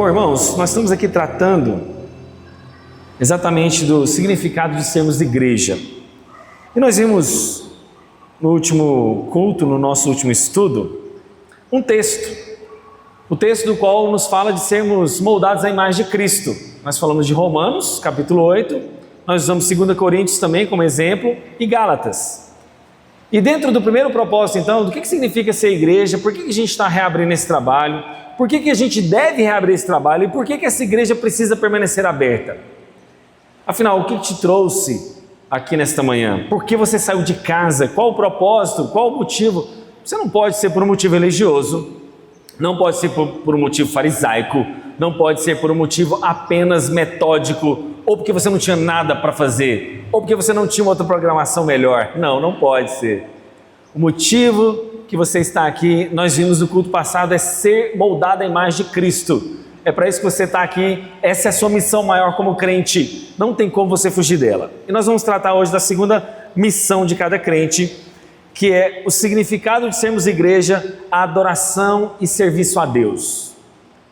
Bom, irmãos, nós estamos aqui tratando exatamente do significado de sermos igreja. E nós vimos no último culto, no nosso último estudo, um texto. O texto do qual nos fala de sermos moldados à imagem de Cristo. Nós falamos de Romanos, capítulo 8, nós usamos 2 Coríntios também como exemplo e Gálatas. E dentro do primeiro propósito, então, do que significa ser igreja, por que a gente está reabrindo esse trabalho, por que a gente deve reabrir esse trabalho e por que essa igreja precisa permanecer aberta? Afinal, o que te trouxe aqui nesta manhã? Por que você saiu de casa? Qual o propósito? Qual o motivo? Você não pode ser por um motivo religioso, não pode ser por um motivo farisaico, não pode ser por um motivo apenas metódico, ou porque você não tinha nada para fazer, ou porque você não tinha uma outra programação melhor. Não pode ser. O motivo que você está aqui, nós vimos no culto passado, é ser moldado à imagem de Cristo. É para isso que você está aqui, essa é a sua missão maior como crente, não tem como você fugir dela. E nós vamos tratar hoje da segunda missão de cada crente, que é o significado de sermos igreja, a adoração e serviço a Deus.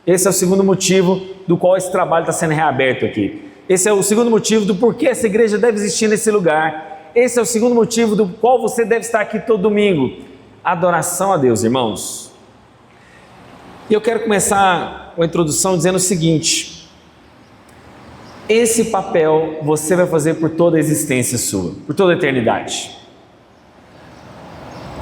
Esse é o segundo motivo do qual esse trabalho está sendo reaberto aqui. Esse é o segundo motivo do porquê essa igreja deve existir nesse lugar. Esse é o segundo motivo do qual você deve estar aqui todo domingo. Adoração a Deus, irmãos. E eu quero começar a introdução dizendo o seguinte: esse papel você vai fazer por toda a existência sua, por toda a eternidade.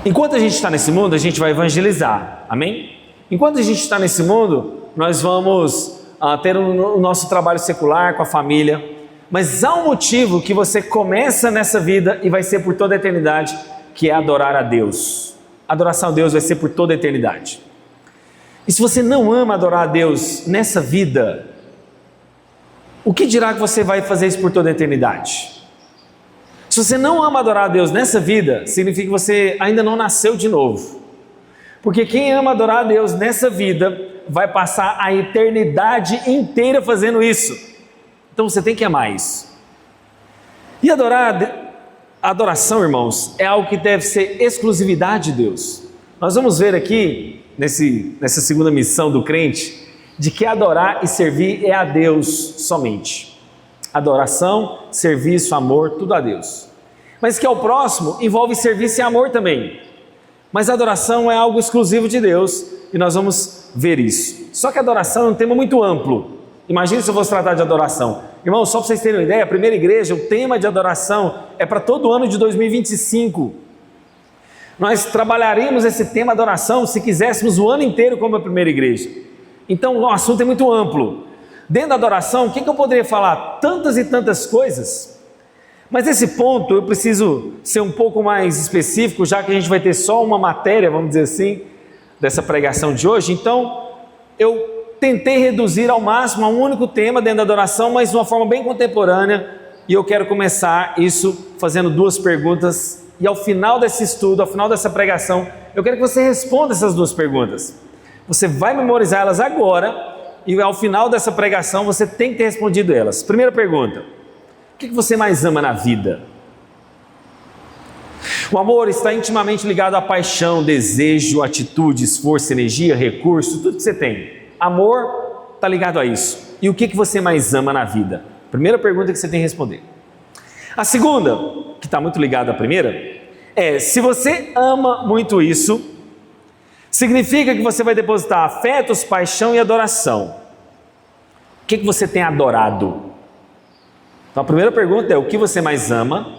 Enquanto a gente está nesse mundo, a gente vai evangelizar, amém? Enquanto a gente está nesse mundo, nós vamos ter o nosso trabalho secular com a família, mas há um motivo que você começa nessa vida e vai ser por toda a eternidade, que é adorar a Deus. A adoração a Deus vai ser por toda a eternidade. E se você não ama adorar a Deus nessa vida, o que dirá que você vai fazer isso por toda a eternidade? Se você não ama adorar a Deus nessa vida, significa que você ainda não nasceu de novo. Porque quem ama adorar a Deus nessa vida, vai passar a eternidade inteira fazendo isso. Então você tem que amar isso. E a adoração, irmãos, é algo que deve ser exclusividade de Deus. Nós vamos ver aqui, nessa segunda missão do crente, de que adorar e servir é a Deus somente. Adoração, serviço, amor, tudo a Deus. Mas que ao próximo envolve serviço e amor também. Mas a adoração é algo exclusivo de Deus e nós vamos ver isso. Só que a adoração é um tema muito amplo. Imagine se eu fosse tratar de adoração. Irmão, só para vocês terem uma ideia, a primeira igreja, o tema de adoração é para todo o ano de 2025. Nós trabalharíamos esse tema adoração se quiséssemos o ano inteiro como a primeira igreja. Então o assunto é muito amplo. Dentro da adoração, o que eu poderia falar? Tantas e tantas coisas. Mas nesse ponto eu preciso ser um pouco mais específico, já que a gente vai ter só uma matéria, vamos dizer assim, dessa pregação de hoje. Então eu tentei reduzir ao máximo a um único tema dentro da adoração, mas de uma forma bem contemporânea, e eu quero começar isso fazendo duas perguntas, e ao final desse estudo, ao final dessa pregação, eu quero que você responda essas duas perguntas. Você vai memorizar elas agora, e ao final dessa pregação você tem que ter respondido elas. Primeira pergunta: o que você mais ama na vida? O amor está intimamente ligado à paixão, desejo, atitude, esforço, energia, recurso, tudo que você tem. Amor está ligado a isso. E o que você mais ama na vida? Primeira pergunta que você tem que responder. A segunda, que está muito ligada à primeira, é: se você ama muito isso, significa que você vai depositar afetos, paixão e adoração. O que você tem adorado? Então a primeira pergunta é: o que você mais ama?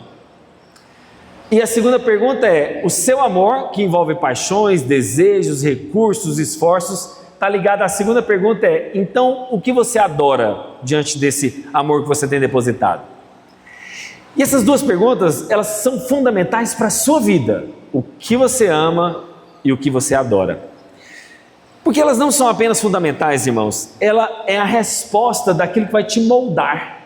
E a segunda pergunta é: o seu amor, que envolve paixões, desejos, recursos, esforços, está ligado à segunda pergunta é: então o que você adora diante desse amor que você tem depositado? E essas duas perguntas, elas são fundamentais para a sua vida. O que você ama e o que você adora. Porque elas não são apenas fundamentais, irmãos. Ela é a resposta daquilo que vai te moldar.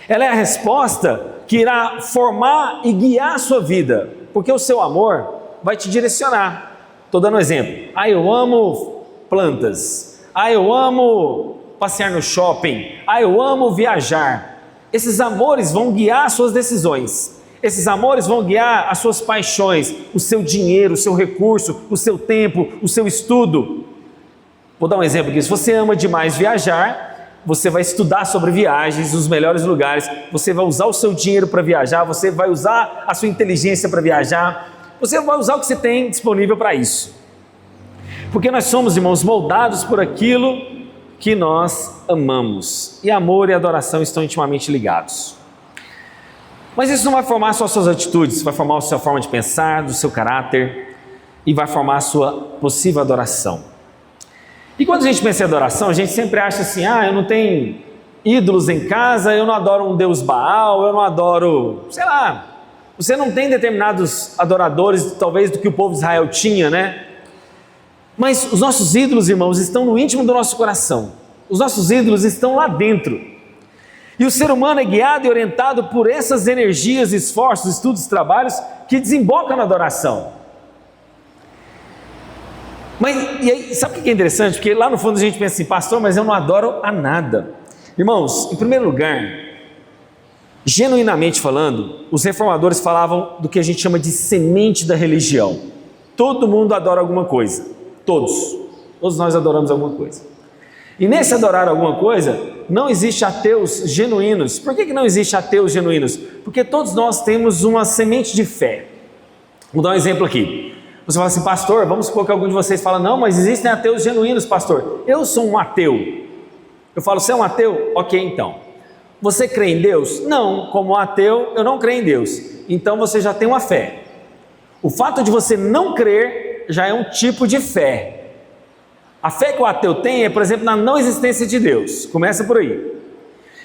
Ela é a resposta que irá formar e guiar a sua vida. Porque o seu amor vai te direcionar. Estou dando um exemplo. Eu amo plantas. Eu amo passear no shopping. Eu amo viajar. Esses amores vão guiar as suas decisões. Esses amores vão guiar as suas paixões, o seu dinheiro, o seu recurso, o seu tempo, o seu estudo. Vou dar um exemplo aqui. Se você ama demais viajar, você vai estudar sobre viagens, os melhores lugares, você vai usar o seu dinheiro para viajar, você vai usar a sua inteligência para viajar, você vai usar o que você tem disponível para isso. Porque nós somos, irmãos, moldados por aquilo que nós amamos. E amor e adoração estão intimamente ligados. Mas isso não vai formar só suas atitudes, vai formar a sua forma de pensar, do seu caráter, e vai formar a sua possível adoração. E quando a gente pensa em adoração, a gente sempre acha assim, eu não tenho ídolos em casa, eu não adoro um deus Baal, eu não adoro, sei lá, você não tem determinados adoradores, talvez do que o povo de Israel tinha, né? Mas os nossos ídolos, irmãos, estão no íntimo do nosso coração. Os nossos ídolos estão lá dentro. E o ser humano é guiado e orientado por essas energias, esforços, estudos, trabalhos que desembocam na adoração. E aí, sabe o que é interessante? Porque lá no fundo a gente pensa assim, pastor, mas eu não adoro a nada. Irmãos, em primeiro lugar, genuinamente falando, os reformadores falavam do que a gente chama de semente da religião. Todo mundo adora alguma coisa. Todos nós adoramos alguma coisa. E nesse adorar alguma coisa, não existe ateus genuínos. Por que não existe ateus genuínos? Porque todos nós temos uma semente de fé. Vou dar um exemplo aqui. Você fala assim, pastor, vamos supor que algum de vocês fala, não, mas existem ateus genuínos, pastor. Eu sou um ateu. Eu falo, você é um ateu? Ok, então. Você crê em Deus? Não, como ateu, eu não creio em Deus. Então você já tem uma fé. O fato de você não crer já é um tipo de fé. A fé que o ateu tem é, por exemplo, na não existência de Deus. Começa por aí.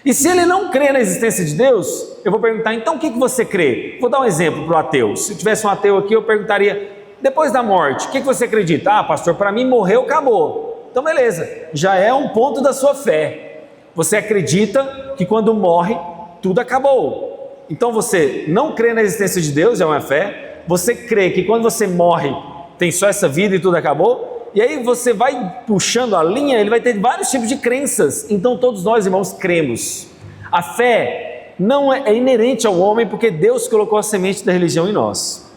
E se ele não crê na existência de Deus, eu vou perguntar, então o que você crê? Vou dar um exemplo para o ateu. Se tivesse um ateu aqui, eu perguntaria, depois da morte, o que você acredita? Pastor, para mim morreu, acabou. Então beleza, já é um ponto da sua fé. Você acredita que quando morre, tudo acabou. Então você não crê na existência de Deus, já é uma fé. Você crê que quando você morre, tem só essa vida e tudo acabou. E aí você vai puxando a linha, ele vai ter vários tipos de crenças. Então todos nós, irmãos, cremos. A fé não é inerente ao homem, porque Deus colocou a semente da religião em nós.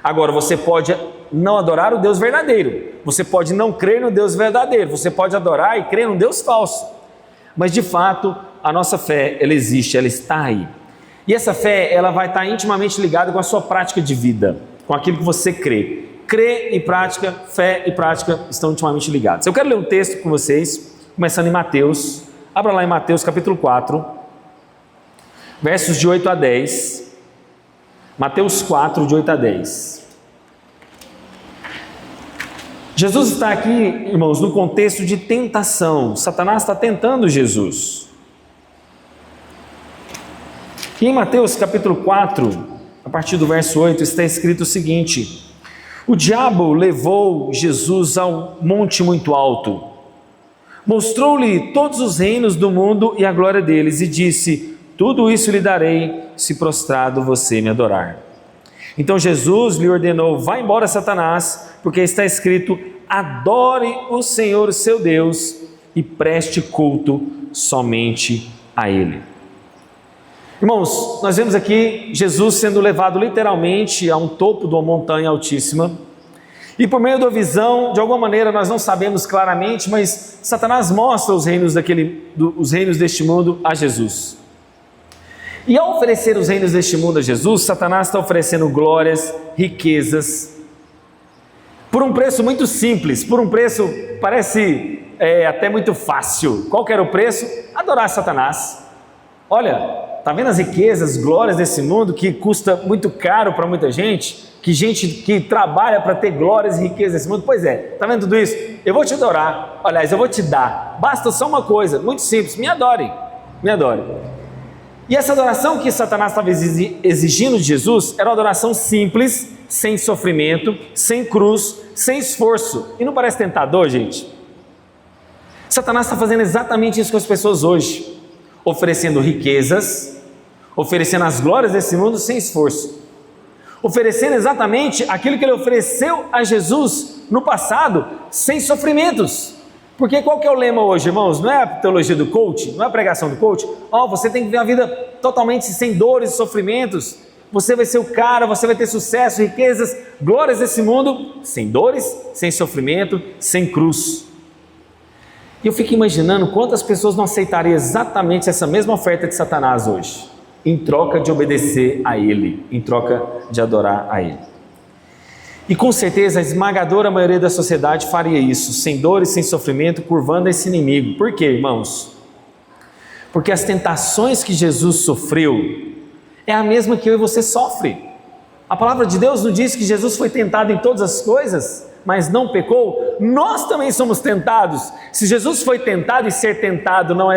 Agora, você pode não adorar o Deus verdadeiro, você pode não crer no Deus verdadeiro, você pode adorar e crer no Deus falso. Mas de fato, a nossa fé, ela existe, ela está aí. E essa fé, ela vai estar intimamente ligada com a sua prática de vida, com aquilo que você crê. Crer e prática, fé e prática estão intimamente ligados. Eu quero ler um texto com vocês, começando em Mateus. Abra lá em Mateus capítulo 4, versos de 8 a 10. Mateus 4, de 8 a 10. Jesus está aqui, irmãos, no contexto de tentação. Satanás está tentando Jesus. E em Mateus capítulo 4, a partir do verso 8, está escrito o seguinte: o diabo levou Jesus a um monte muito alto, mostrou-lhe todos os reinos do mundo e a glória deles, e disse, tudo isso lhe darei, se prostrado você me adorar. Então Jesus lhe ordenou, vá embora, Satanás, porque está escrito, adore o Senhor, o seu Deus, e preste culto somente a Ele. Irmãos, nós vemos aqui Jesus sendo levado literalmente a um topo de uma montanha altíssima, e por meio da visão, de alguma maneira nós não sabemos claramente, mas Satanás mostra os reinos deste mundo a Jesus. E ao oferecer os reinos deste mundo a Jesus, Satanás está oferecendo glórias, riquezas, por um preço muito simples, por um preço parece até muito fácil. Qual que era o preço? Adorar Satanás. Olha, está vendo as riquezas, glórias desse mundo que custa muito caro para muita gente? Que gente que trabalha para ter glórias e riquezas desse mundo? Pois é, está vendo tudo isso? Eu vou te adorar, aliás, eu vou te dar. Basta só uma coisa, muito simples, me adore, me adore. E essa adoração que Satanás estava exigindo de Jesus era uma adoração simples, sem sofrimento, sem cruz, sem esforço. E não parece tentador, gente? Satanás está fazendo exatamente isso com as pessoas hoje, oferecendo riquezas, oferecendo as glórias desse mundo sem esforço, oferecendo exatamente aquilo que ele ofereceu a Jesus no passado, sem sofrimentos. Porque qual que é o lema hoje, irmãos? Não é a teologia do coach, não é a pregação do coach. Você tem que viver uma vida totalmente sem dores e sofrimentos. Você vai ser o cara, você vai ter sucesso, riquezas, glórias desse mundo, sem dores, sem sofrimento, sem cruz. E eu fico imaginando quantas pessoas não aceitariam exatamente essa mesma oferta de Satanás hoje, em troca de obedecer a ele, em troca de adorar a ele. E com certeza a esmagadora maioria da sociedade faria isso, sem dor e sem sofrimento, curvando esse inimigo. Por quê, irmãos? Porque as tentações que Jesus sofreu é a mesma que eu e você sofre. A palavra de Deus não diz que Jesus foi tentado em todas as coisas, mas não pecou. Nós também somos tentados. Se Jesus foi tentado, e ser tentado não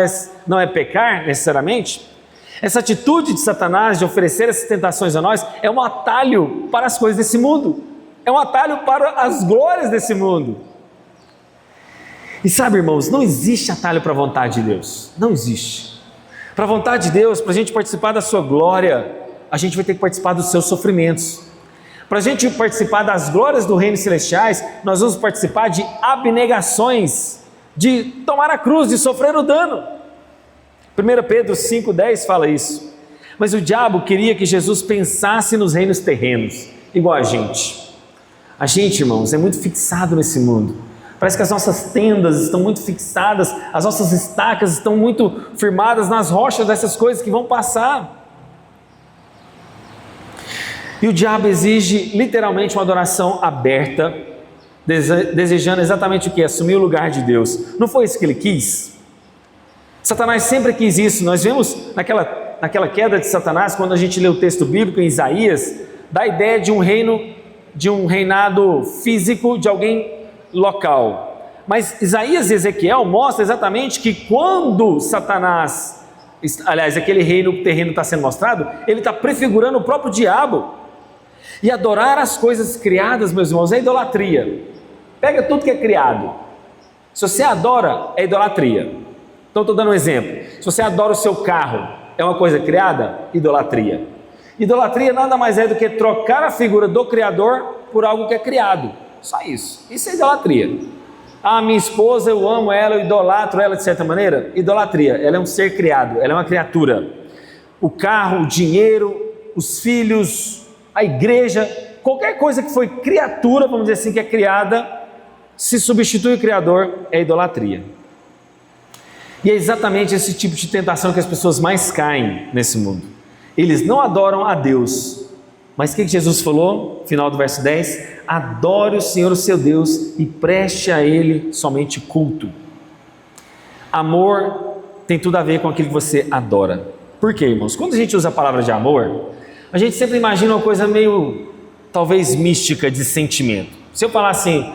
é pecar necessariamente, essa atitude de Satanás de oferecer essas tentações a nós é um atalho para as coisas desse mundo, é um atalho para as glórias desse mundo. E sabe, irmãos, não existe atalho para a vontade de Deus, não existe. Para a vontade de Deus, para a gente participar da sua glória, a gente vai ter que participar dos seus sofrimentos. Para a gente participar das glórias do reino celestiais, nós vamos participar de abnegações, de tomar a cruz, de sofrer o dano. 1 Pedro 5,10 fala isso. Mas o diabo queria que Jesus pensasse nos reinos terrenos, igual a gente. A gente, irmãos, é muito fixado nesse mundo. Parece que as nossas tendas estão muito fixadas, as nossas estacas estão muito firmadas nas rochas dessas coisas que vão passar. E o diabo exige literalmente uma adoração aberta, desejando exatamente o que? Assumir o lugar de Deus. Não foi isso que ele quis? Satanás sempre quis isso. Nós vemos naquela queda de Satanás, quando a gente lê o texto bíblico em Isaías, da ideia de um reinado físico de alguém local. Mas Isaías e Ezequiel mostram exatamente que quando Satanás, aliás, aquele reino terreno está sendo mostrado, ele está prefigurando o próprio diabo. E adorar as coisas criadas, meus irmãos, é idolatria. Pega tudo que é criado. Se você adora, é idolatria. Então estou dando um exemplo. Se você adora o seu carro, é uma coisa criada? Idolatria. Idolatria nada mais é do que trocar a figura do Criador por algo que é criado. Só isso. Isso é idolatria. Ah, minha esposa, eu amo ela, eu idolatro ela de certa maneira. Idolatria. Ela é um ser criado, ela é uma criatura. O carro, o dinheiro, os filhos, a igreja, qualquer coisa que foi criatura, vamos dizer assim, que é criada, se substitui o Criador, é idolatria. E é exatamente esse tipo de tentação que as pessoas mais caem nesse mundo. Eles não adoram a Deus. Mas o que Jesus falou? Final do verso 10: adore o Senhor, o seu Deus, e preste a Ele somente culto. Amor tem tudo a ver com aquilo que você adora. Por quê, irmãos? Quando a gente usa a palavra de amor, a gente sempre imagina uma coisa meio, talvez, mística de sentimento. Se eu falar assim,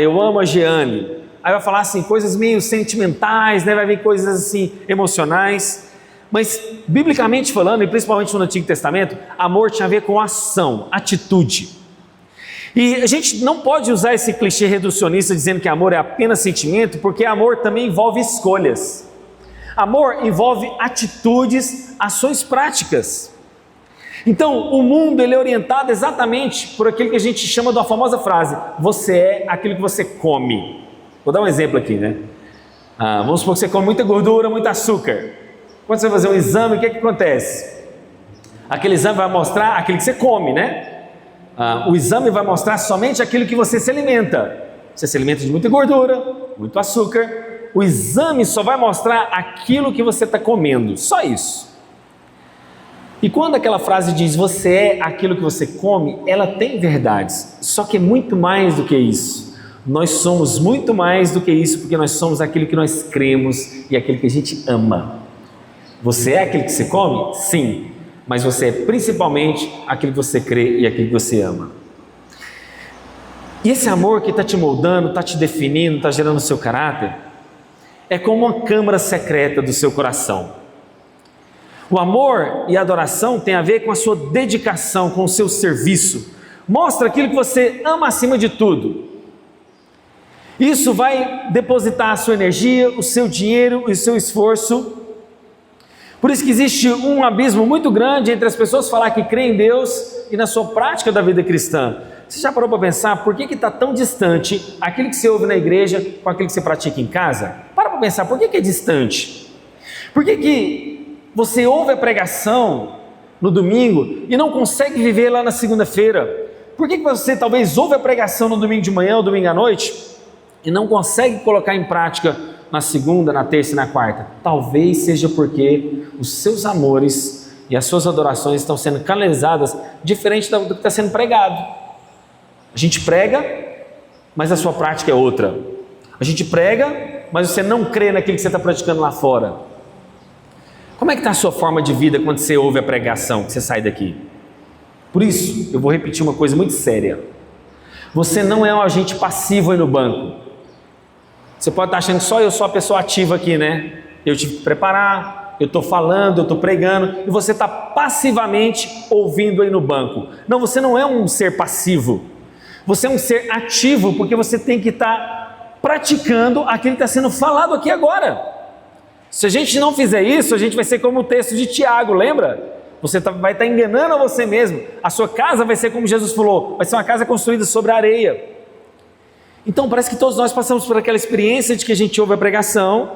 eu amo a Jeane, aí vai falar assim, coisas meio sentimentais, né? Vai vir coisas assim, emocionais. Mas, biblicamente falando, e principalmente no Antigo Testamento, amor tinha a ver com ação, atitude. E a gente não pode usar esse clichê reducionista dizendo que amor é apenas sentimento, porque amor também envolve escolhas. Amor envolve atitudes, ações práticas. Então, o mundo ele é orientado exatamente por aquilo que a gente chama de uma famosa frase: você é aquilo que você come. Vou dar um exemplo aqui, né? Vamos supor que você come muita gordura, muito açúcar. Quando você vai fazer um exame, o que acontece? Aquele exame vai mostrar aquilo que você come, né? O exame vai mostrar somente aquilo que você se alimenta. Você se alimenta de muita gordura, muito açúcar. O exame só vai mostrar aquilo que você está comendo, só isso. E quando aquela frase diz você é aquilo que você come, ela tem verdades, só que é muito mais do que isso. Nós somos muito mais do que isso, porque nós somos aquilo que nós cremos e aquilo que a gente ama. Você é aquilo que você come? Sim, mas você é principalmente aquilo que você crê e aquilo que você ama. E esse amor que está te moldando, está te definindo, está gerando o seu caráter, é como uma câmara secreta do seu coração. O amor e a adoração tem a ver com a sua dedicação, com o seu serviço. Mostra aquilo que você ama acima de tudo. Isso vai depositar a sua energia, o seu dinheiro e o seu esforço. Por isso que existe um abismo muito grande entre as pessoas falar que creem em Deus e na sua prática da vida cristã. Você já parou para pensar por que está tão distante aquilo que você ouve na igreja com aquilo que você pratica em casa? Para pensar, por que é distante? Por que você ouve a pregação no domingo e não consegue viver lá na segunda-feira? Por que você talvez ouve a pregação no domingo de manhã ou domingo à noite e não consegue colocar em prática na segunda, na terça e na quarta? Talvez seja porque os seus amores e as suas adorações estão sendo canalizadas diferente do que está sendo pregado. A gente prega, mas a sua prática é outra. A gente prega, mas você não crê naquilo que você está praticando lá fora. Como é que está a sua forma de vida quando você ouve a pregação, que você sai daqui? Por isso, eu vou repetir uma coisa muito séria. Você não é um agente passivo aí no banco. Você pode estar achando que só eu sou a pessoa ativa aqui, né? Eu tive que preparar, eu estou falando, eu estou pregando, e você está passivamente ouvindo aí no banco. Não, você não é um ser passivo. Você é um ser ativo, porque você tem que estar praticando aquilo que está sendo falado aqui agora. Se a gente não fizer isso, a gente vai ser como o texto de Tiago, lembra? Você vai estar enganando a você mesmo. A sua casa vai ser como Jesus falou, vai ser uma casa construída sobre areia. Então parece que todos nós passamos por aquela experiência de que a gente ouve a pregação,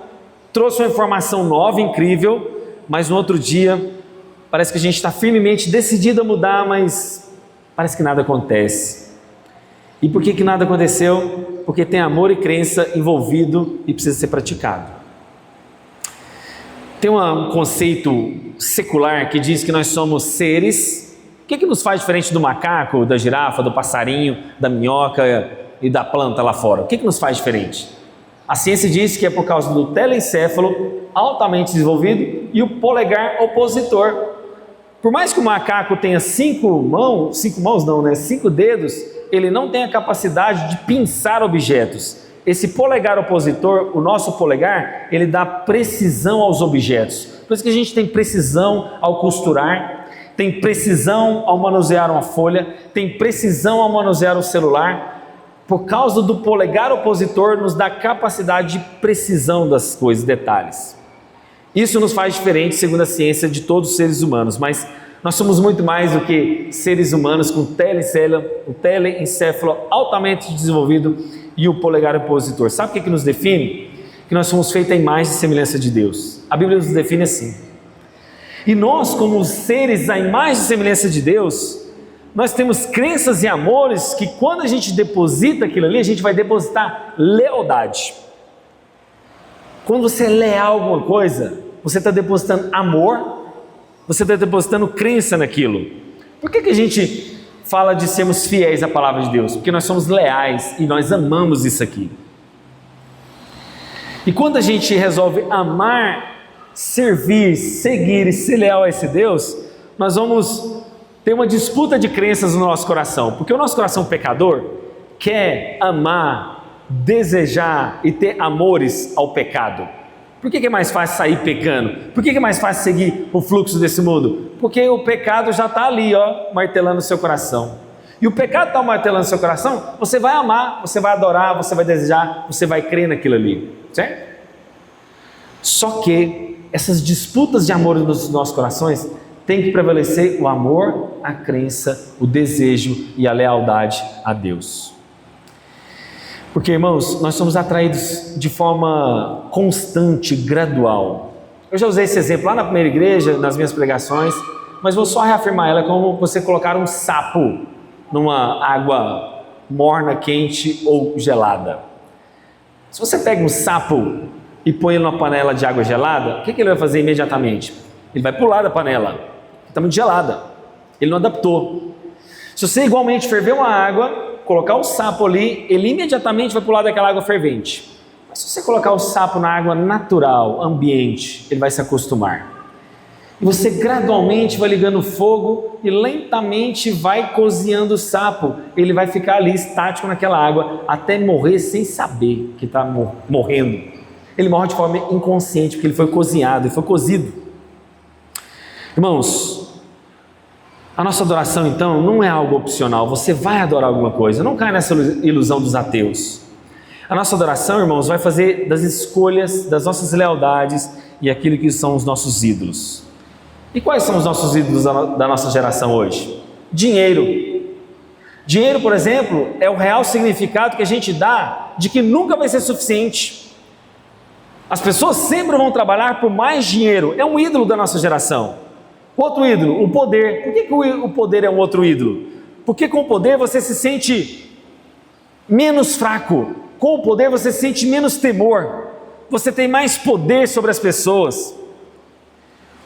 trouxe uma informação nova, incrível, mas no outro dia parece que a gente está firmemente decidido a mudar, mas parece que nada acontece. E por que nada aconteceu? Porque tem amor e crença envolvido e precisa ser praticado. Tem um conceito secular que diz que nós somos seres. O que nos faz diferente do macaco, da girafa, do passarinho, da minhoca e da planta lá fora? O que nos faz diferente? A ciência diz que é por causa do telencéfalo altamente desenvolvido e o polegar opositor. Por mais que o macaco tenha 5 dedos, ele não tem a capacidade de pinçar objetos. Esse polegar opositor, o nosso polegar, ele dá precisão aos objetos. Por isso que a gente tem precisão ao costurar, tem precisão ao manusear uma folha, tem precisão ao manusear o celular. Por causa do polegar opositor, nos dá capacidade de precisão das coisas, detalhes. Isso nos faz diferente, segundo a ciência, de todos os seres humanos, mas nós somos muito mais do que seres humanos com o telencéfalo altamente desenvolvido e o polegar opositor. Sabe o que nos define? Que nós somos feitos à imagem e semelhança de Deus. A Bíblia nos define assim. E nós, como seres à imagem e semelhança de Deus, nós temos crenças e amores que quando a gente deposita aquilo ali, a gente vai depositar lealdade. Quando você é leal a alguma coisa, você está depositando amor, você está depositando crença naquilo. Por que a gente fala de sermos fiéis à palavra de Deus? Porque nós somos leais e nós amamos isso aqui. E quando a gente resolve amar, servir, seguir e ser leal a esse Deus, nós vamos ter uma disputa de crenças no nosso coração. Porque o nosso coração pecador quer amar, desejar e ter amores ao pecado. Por que é mais fácil sair pecando? Por que é mais fácil seguir o fluxo desse mundo? Porque o pecado já está ali, martelando o seu coração. E o pecado está martelando o seu coração, você vai amar, você vai adorar, você vai desejar, você vai crer naquilo ali, certo? Só que essas disputas de amor nos nossos corações tem que prevalecer o amor, a crença, o desejo e a lealdade a Deus. Porque, irmãos, nós somos atraídos de forma constante, gradual. Eu já usei esse exemplo lá na primeira igreja, nas minhas pregações, mas vou só reafirmar ela como você colocar um sapo numa água morna, quente ou gelada. Se você pega um sapo e põe ele numa panela de água gelada, o que ele vai fazer imediatamente? Ele vai pular da panela, está muito gelada, ele não adaptou. Se você igualmente ferver uma água, colocar o sapo ali, ele imediatamente vai pular daquela água fervente. Mas se você colocar o sapo na água natural, ambiente, ele vai se acostumar. E você gradualmente vai ligando o fogo e lentamente vai cozinhando o sapo. Ele vai ficar ali estático naquela água até morrer sem saber que está morrendo. Ele morre de forma inconsciente porque ele foi cozinhado, ele foi cozido. Irmãos, a nossa adoração então não é algo opcional, você vai adorar alguma coisa, não cai nessa ilusão dos ateus. A nossa adoração, irmãos, vai fazer das escolhas, das nossas lealdades e aquilo que são os nossos ídolos. E quais são os nossos ídolos da nossa geração hoje? Dinheiro. Dinheiro, por exemplo, é o real significado que a gente dá de que nunca vai ser suficiente. As pessoas sempre vão trabalhar por mais dinheiro, é um ídolo da nossa geração. Outro ídolo, o poder. Por que o poder é um outro ídolo? Porque com o poder você se sente menos fraco. com o poder você sente menos temor, você tem mais poder sobre as pessoas.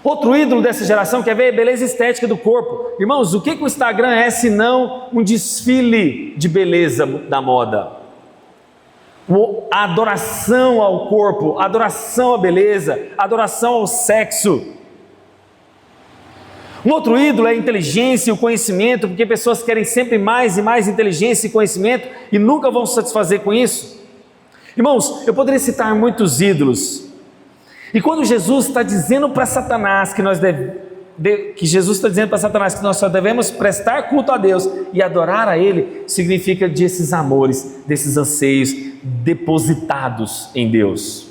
Outro ídolo dessa geração quer ver a beleza estética do corpo. Irmãos, o que o Instagram é senão um desfile de beleza da moda? A adoração ao corpo, a adoração à beleza, a adoração ao sexo. Um outro ídolo é a inteligência e o conhecimento, porque pessoas querem sempre mais e mais inteligência e conhecimento e nunca vão se satisfazer com isso. Irmãos, eu poderia citar muitos ídolos. E quando Jesus está dizendo para Satanás que nós só devemos prestar culto a Deus e adorar a Ele, significa desses amores, desses anseios depositados em Deus.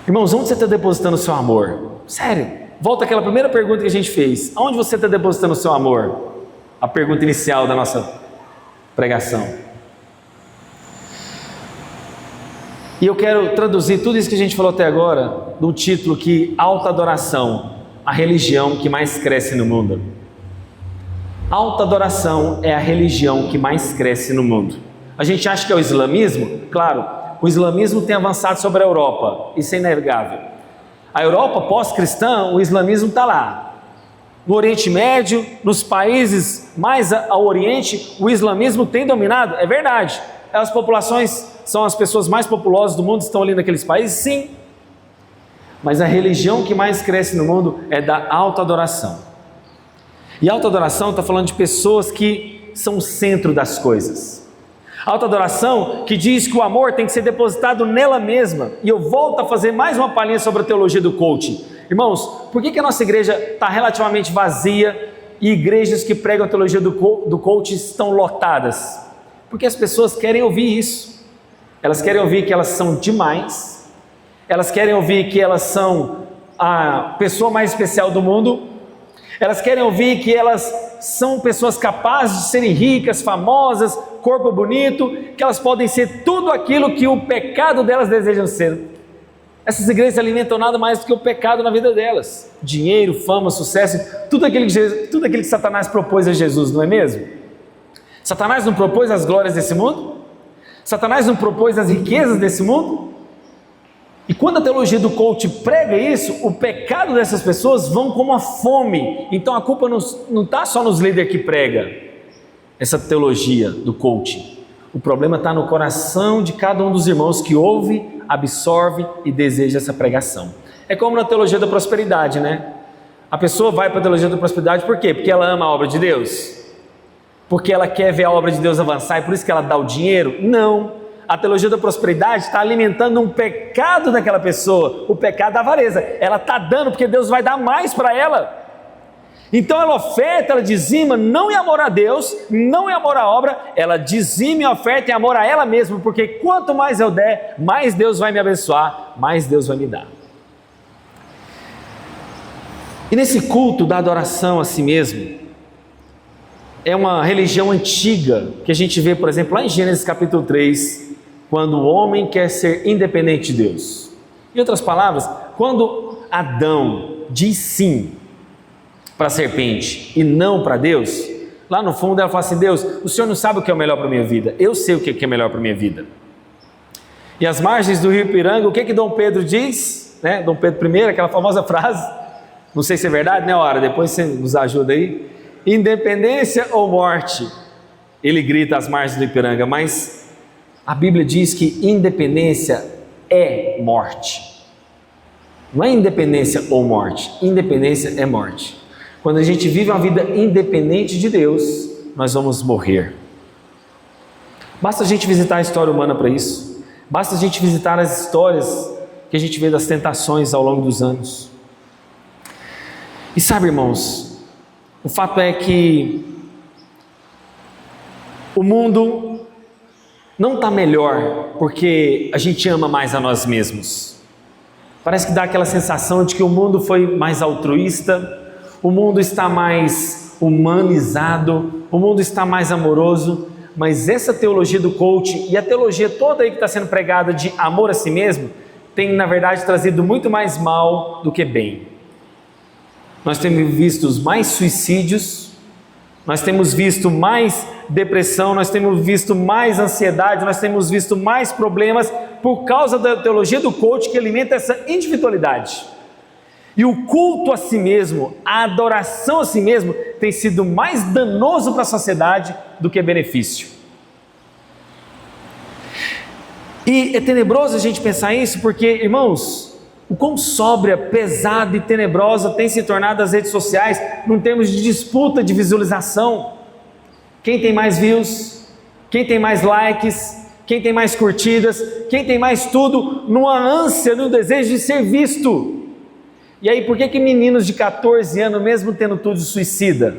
Irmãos, onde você está depositando o seu amor? Sério, volta àquela primeira pergunta que a gente fez. Aonde você está depositando o seu amor? A pergunta inicial da nossa pregação. E eu quero traduzir tudo isso que a gente falou até agora no título que alta adoração, a religião que mais cresce no mundo. Alta adoração é a religião que mais cresce no mundo. A gente acha que é o islamismo? Claro, o islamismo tem avançado sobre a Europa, isso é inegável. A Europa pós-cristã, o islamismo está lá. No Oriente Médio, nos países mais ao Oriente, o islamismo tem dominado, é verdade. As populações são as pessoas mais populosas do mundo, estão ali naqueles países, sim. Mas a religião que mais cresce no mundo é da autoadoração. E autoadoração está falando de pessoas que são o centro das coisas. Autoadoração que diz que o amor tem que ser depositado nela mesma. E eu volto a fazer mais uma palhinha sobre a teologia do coaching. Irmãos, por que a nossa igreja está relativamente vazia e igrejas que pregam a teologia do coaching estão lotadas? Porque as pessoas querem ouvir isso. Elas querem ouvir que elas são demais. Elas querem ouvir que elas são a pessoa mais especial do mundo. Elas querem ouvir que elas são pessoas capazes de serem ricas, famosas, corpo bonito, que elas podem ser tudo aquilo que o pecado delas desejam ser. Essas igrejas alimentam nada mais do que o pecado na vida delas. Dinheiro, fama, sucesso, tudo aquilo que Satanás propôs a Jesus, não é mesmo? Satanás não propôs as glórias desse mundo? Satanás não propôs as riquezas desse mundo? E quando a teologia do coach prega isso, o pecado dessas pessoas vão como a fome. Então a culpa não está só nos líderes que pregam essa teologia do coaching. O problema está no coração de cada um dos irmãos que ouve, absorve e deseja essa pregação. É como na teologia da prosperidade, né? A pessoa vai para a teologia da prosperidade por quê? Porque ela ama a obra de Deus? Porque ela quer ver a obra de Deus avançar e por isso que ela dá o dinheiro? Não. A teologia da prosperidade está alimentando um pecado daquela pessoa, o pecado da avareza. Ela está dando porque Deus vai dar mais para ela. Então ela oferta, ela dizima, não em amor a Deus, não em amor à obra, ela dizima e oferta em amor a ela mesma, porque quanto mais eu der, mais Deus vai me abençoar, mais Deus vai me dar. E nesse culto da adoração a si mesmo, é uma religião antiga, que a gente vê, por exemplo, lá em Gênesis capítulo 3, quando o homem quer ser independente de Deus. Em outras palavras, quando Adão diz sim para a serpente e não para Deus, lá no fundo ela fala assim: Deus, o Senhor não sabe o que é o melhor para a minha vida, eu sei o que é melhor para a minha vida. E às margens do rio Ipiranga, o que Dom Pedro diz, né? Dom Pedro I, aquela famosa frase, não sei se é verdade, né, Ora? Depois você nos ajuda aí. Independência ou morte? Ele grita às margens do Ipiranga, mas a Bíblia diz que independência é morte. Não é independência ou morte, independência é morte. Quando a gente vive uma vida independente de Deus, nós vamos morrer. Basta a gente visitar a história humana para isso. Basta a gente visitar as histórias que a gente vê das tentações ao longo dos anos. E sabe, irmãos, o fato é que o mundo não está melhor porque a gente ama mais a nós mesmos. Parece que dá aquela sensação de que o mundo foi mais altruísta, o mundo está mais humanizado, o mundo está mais amoroso, mas essa teologia do coaching e a teologia toda aí que está sendo pregada de amor a si mesmo, tem na verdade trazido muito mais mal do que bem. Nós temos visto mais suicídios Nós temos visto mais depressão, nós temos visto mais ansiedade, nós temos visto mais problemas por causa da teologia do coach que alimenta essa individualidade. E o culto a si mesmo, a adoração a si mesmo, tem sido mais danoso para a sociedade do que benefício. E é tenebroso a gente pensar isso porque, irmãos, o quão sóbria, pesada e tenebrosa tem se tornado as redes sociais num termos de disputa de visualização. Quem tem mais views, quem tem mais likes, quem tem mais curtidas, quem tem mais tudo, numa ânsia, num desejo de ser visto. E aí, por que meninos de 14 anos, mesmo tendo tudo, suicida?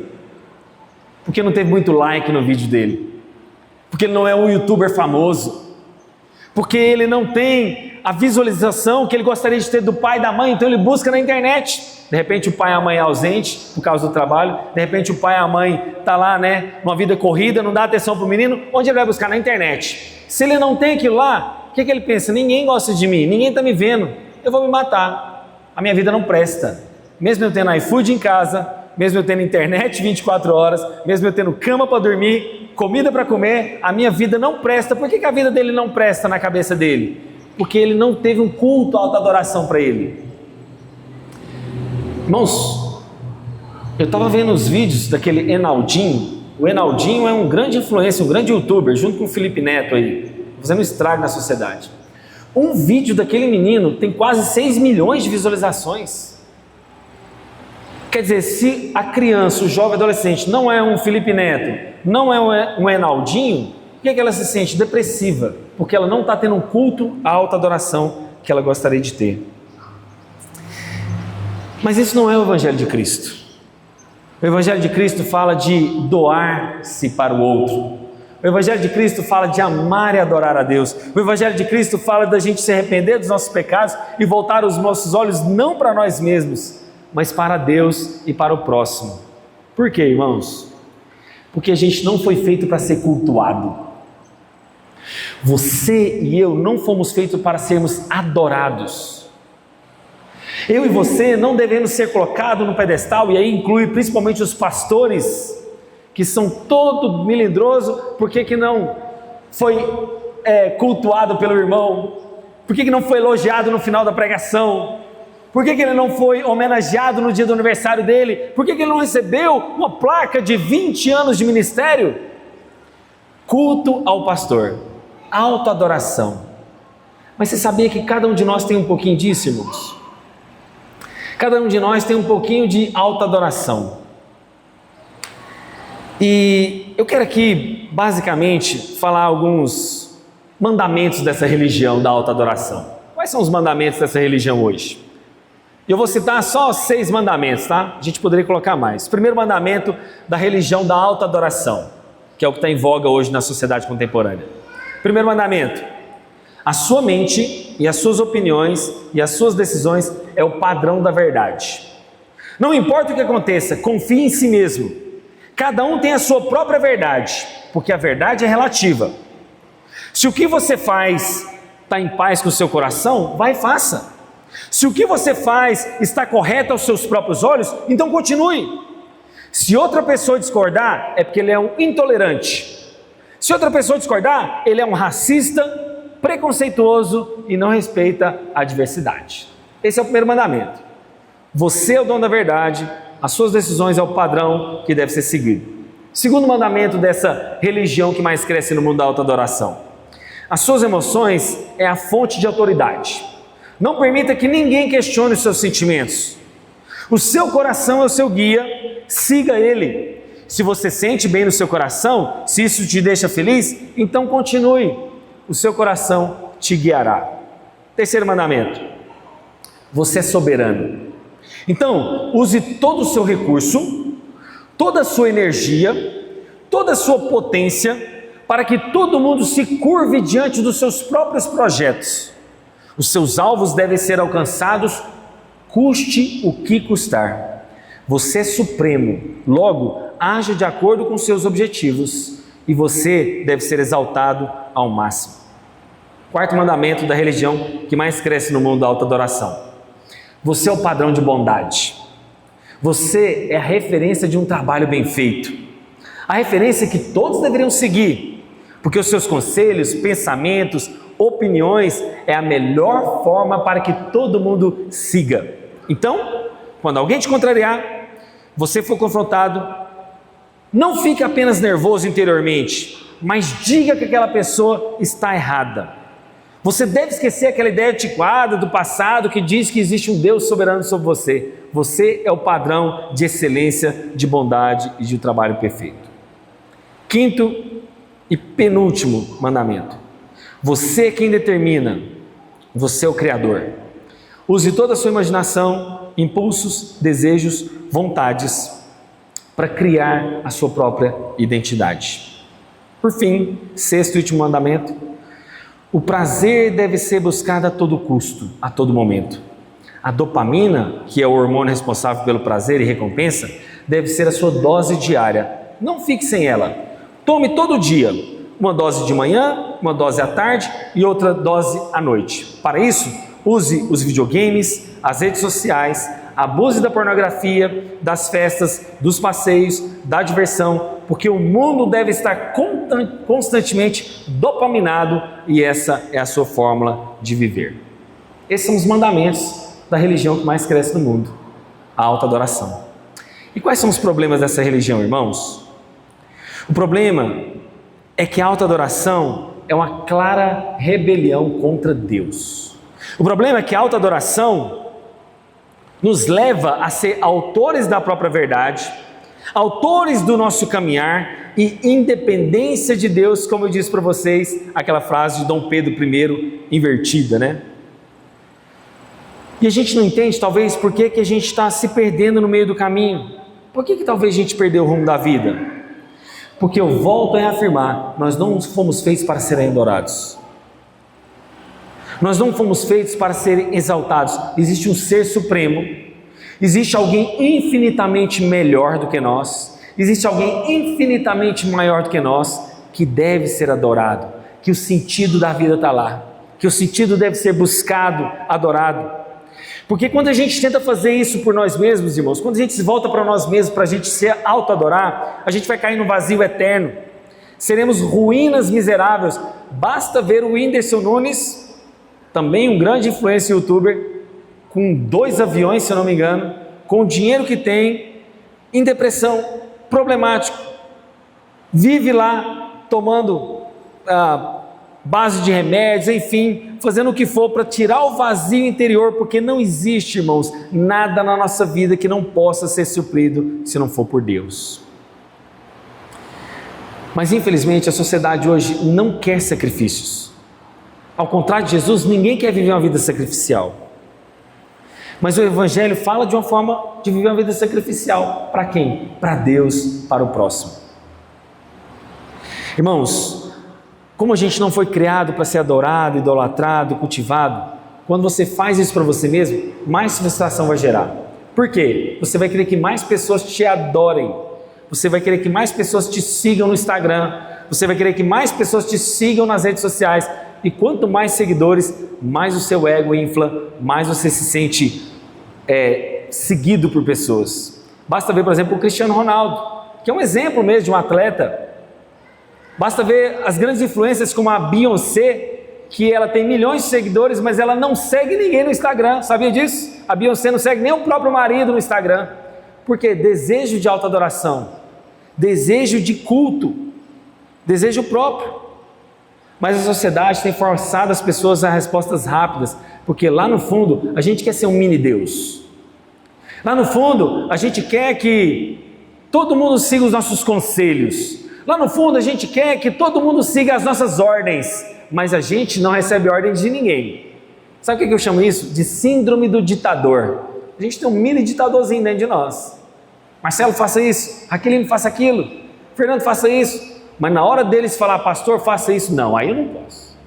Porque não teve muito like no vídeo dele. Porque ele não é um youtuber famoso. Porque ele não tem a visualização que ele gostaria de ter do pai e da mãe, então ele busca na internet. De repente o pai e a mãe é ausente por causa do trabalho, de repente o pai e a mãe está lá, numa vida corrida, não dá atenção para o menino, onde ele vai buscar? Na internet. Se ele não tem aquilo lá, o que ele pensa? Ninguém gosta de mim, ninguém está me vendo, eu vou me matar, a minha vida não presta. Mesmo eu tendo iFood em casa, mesmo eu tendo internet 24 horas, mesmo eu tendo cama para dormir, comida para comer, a minha vida não presta. Por que a vida dele não presta na cabeça dele? Porque ele não teve um culto, alta adoração para ele. Irmãos, eu estava vendo os vídeos daquele Enaldinho. O Enaldinho é um grande influencer, um grande youtuber, junto com o Felipe Neto aí, fazendo estrago na sociedade. Um vídeo daquele menino tem quase 6 milhões de visualizações. Quer dizer, se a criança, o jovem adolescente não é um Felipe Neto, não é um Enaldinho, por que ela se sente depressiva? Porque ela não está tendo um culto à alta adoração que ela gostaria de ter. Mas isso não é o Evangelho de Cristo. O Evangelho de Cristo fala de doar-se para o outro. O Evangelho de Cristo fala de amar e adorar a Deus. O Evangelho de Cristo fala da gente se arrepender dos nossos pecados e voltar os nossos olhos não para nós mesmos, mas para Deus e para o próximo. Por quê, irmãos? Porque a gente não foi feito para ser cultuado. Você e eu não fomos feitos para sermos adorados. Eu e você não devemos ser colocados no pedestal, e aí inclui principalmente os pastores, que são todo melindroso, por que não foi cultuado pelo irmão? Por que não foi elogiado no final da pregação? Por que ele não foi homenageado no dia do aniversário dele? Por que ele não recebeu uma placa de 20 anos de ministério? Culto ao pastor, autoadoração. Mas você sabia que cada um de nós tem um pouquinho disso, irmãos? Cada um de nós tem um pouquinho de autoadoração. E eu quero aqui, basicamente, falar alguns mandamentos dessa religião da autoadoração. Quais são os mandamentos dessa religião hoje? Eu vou citar só 6 mandamentos, tá? A gente poderia colocar mais. Primeiro mandamento da religião da autoadoração, que é o que está em voga hoje na sociedade contemporânea. Primeiro mandamento: a sua mente e as suas opiniões e as suas decisões é o padrão da verdade. Não importa o que aconteça, confie em si mesmo. Cada um tem a sua própria verdade, porque a verdade é relativa. Se o que você faz está em paz com o seu coração, vai e faça. Se o que você faz está correto aos seus próprios olhos, então continue. Se outra pessoa discordar, é porque ele é um intolerante. Se outra pessoa discordar, ele é um racista, preconceituoso e não respeita a diversidade. Esse é o primeiro mandamento. Você é o dono da verdade, as suas decisões é o padrão que deve ser seguido. Segundo mandamento dessa religião que mais cresce no mundo da autoadoração: as suas emoções é a fonte de autoridade. Não permita que ninguém questione os seus sentimentos. O seu coração é o seu guia, siga ele. Se você sente bem no seu coração, se isso te deixa feliz, então continue. O seu coração te guiará. Terceiro mandamento: você é soberano. Então, use todo o seu recurso, toda a sua energia, toda a sua potência, para que todo mundo se curve diante dos seus próprios projetos. Os seus alvos devem ser alcançados, custe o que custar. Você é supremo, logo, haja de acordo com seus objetivos, e você deve ser exaltado ao máximo. Quarto mandamento da religião que mais cresce no mundo da autoadoração: você é o padrão de bondade. Você é a referência de um trabalho bem feito. A referência que todos deveriam seguir, porque os seus conselhos, pensamentos, opiniões é a melhor forma para que todo mundo siga. Então, quando alguém te contrariar, você for confrontado, não fique apenas nervoso interiormente, mas diga que aquela pessoa está errada. Você deve esquecer aquela ideia antiquada do passado que diz que existe um Deus soberano sobre você. Você é o padrão de excelência, de bondade e de um trabalho perfeito. Quinto e penúltimo mandamento. Você é quem determina, você é o Criador. Use toda a sua imaginação, impulsos, desejos, vontades para criar a sua própria identidade. Por fim, sexto e último mandamento. O prazer deve ser buscado a todo custo, a todo momento. A dopamina, que é o hormônio responsável pelo prazer e recompensa, deve ser a sua dose diária. Não fique sem ela. Tome todo dia, uma dose de manhã, uma dose à tarde e outra dose à noite. Para isso, use os videogames, as redes sociais, abuse da pornografia, das festas, dos passeios, da diversão, porque o mundo deve estar constantemente dopaminado e essa é a sua fórmula de viver. Esses são os mandamentos da religião que mais cresce no mundo, a autoadoração. E quais são os problemas dessa religião, irmãos? O problema é que a autoadoração é uma clara rebelião contra Deus. O problema é que a autoadoração nos leva a ser autores da própria verdade, autores do nosso caminhar e independência de Deus, como eu disse para vocês, aquela frase de Dom Pedro I invertida, né? E a gente não entende, talvez, por que a gente está se perdendo no meio do caminho. Por que talvez a gente perdeu o rumo da vida? Porque eu volto a afirmar, nós não fomos feitos para serem adorados. Nós não fomos feitos para serem exaltados. Existe um ser supremo, existe alguém infinitamente melhor do que nós, existe alguém infinitamente maior do que nós, que deve ser adorado, que o sentido da vida está lá, que o sentido deve ser buscado, adorado. Porque quando a gente tenta fazer isso por nós mesmos, irmãos, quando a gente se volta para nós mesmos, para a gente se auto-adorar, a gente vai cair no vazio eterno, seremos ruínas miseráveis. Basta ver o Whindersson Nunes, também um grande influencer youtuber, com 2 aviões, se eu não me engano, com o dinheiro que tem, em depressão, problemático, vive lá tomando base de remédios, enfim, fazendo o que for para tirar o vazio interior, porque não existe, irmãos, nada na nossa vida que não possa ser suprido se não for por Deus. Mas infelizmente a sociedade hoje não quer sacrifícios. Ao contrário de Jesus, ninguém quer viver uma vida sacrificial. Mas o Evangelho fala de uma forma de viver uma vida sacrificial. Para quem? Para Deus, para o próximo. Irmãos, como a gente não foi criado para ser adorado, idolatrado, cultivado, quando você faz isso para você mesmo, mais frustração vai gerar. Por quê? Você vai querer que mais pessoas te adorem, você vai querer que mais pessoas te sigam no Instagram, você vai querer que mais pessoas te sigam nas redes sociais, e quanto mais seguidores, mais o seu ego infla, mais você se sente seguido por pessoas. Basta ver, por exemplo, o Cristiano Ronaldo, que é um exemplo mesmo de um atleta. Basta ver as grandes influências como a Beyoncé, que ela tem milhões de seguidores, mas ela não segue ninguém no Instagram, sabia disso? A Beyoncé não segue nem o próprio marido no Instagram. Por quê? Desejo de autoadoração, desejo de culto, desejo próprio. Mas a sociedade tem forçado as pessoas a respostas rápidas, porque lá no fundo a gente quer ser um mini Deus. Lá no fundo a gente quer que todo mundo siga os nossos conselhos. Lá no fundo a gente quer que todo mundo siga as nossas ordens, mas a gente não recebe ordens de ninguém. Sabe o que eu chamo isso? De síndrome do ditador. A gente tem um mini ditadorzinho dentro de nós. Marcelo, faça isso. Raquelino, faça aquilo. Fernando, faça isso. Mas na hora deles falar, pastor, faça isso, não, aí eu não posso.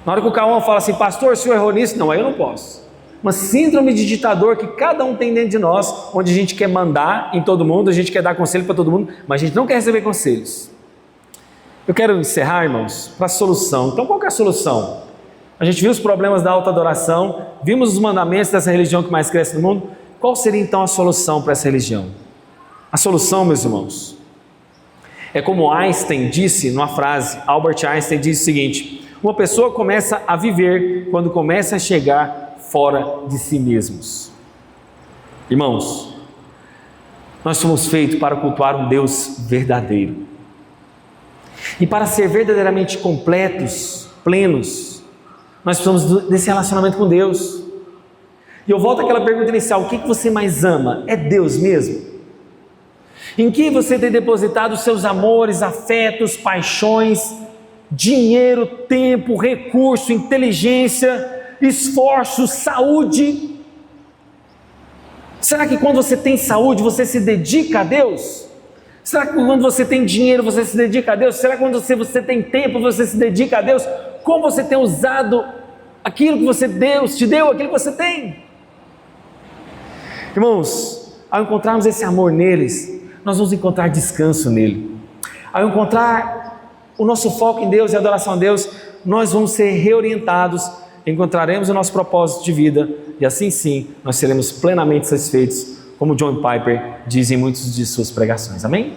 Na hora que o Cauã fala assim, pastor, o senhor errou nisso, não, aí eu não posso. Uma síndrome de ditador que cada um tem dentro de nós, onde a gente quer mandar em todo mundo, a gente quer dar conselho para todo mundo, mas a gente não quer receber conselhos. Eu quero encerrar, irmãos, para a solução. Então qual que é a solução? A gente viu os problemas da autoadoração, vimos os mandamentos dessa religião que mais cresce no mundo. Qual seria então a solução para essa religião? A solução, meus irmãos, É como Einstein disse numa frase, Albert Einstein disse o seguinte: uma pessoa começa a viver quando começa a chegar fora de si mesmos. Irmãos, nós somos feitos para cultuar um Deus verdadeiro. E para ser verdadeiramente completos, plenos, nós precisamos desse relacionamento com Deus. E eu volto àquela pergunta inicial: o que você mais ama? É Deus mesmo? Em que você tem depositado os seus amores, afetos, paixões, dinheiro, tempo, recurso, inteligência, esforço, saúde? Será que quando você tem saúde, você se dedica a Deus? Será que quando você tem dinheiro, você se dedica a Deus? Será que quando você tem tempo, você se dedica a Deus? Como você tem usado aquilo que Deus te deu, aquilo que você tem? Irmãos, ao encontrarmos esse amor neles, nós vamos encontrar descanso nele. Ao encontrar o nosso foco em Deus e adoração a Deus, nós vamos ser reorientados, encontraremos o nosso propósito de vida e assim sim, nós seremos plenamente satisfeitos, como John Piper diz em muitas de suas pregações. Amém?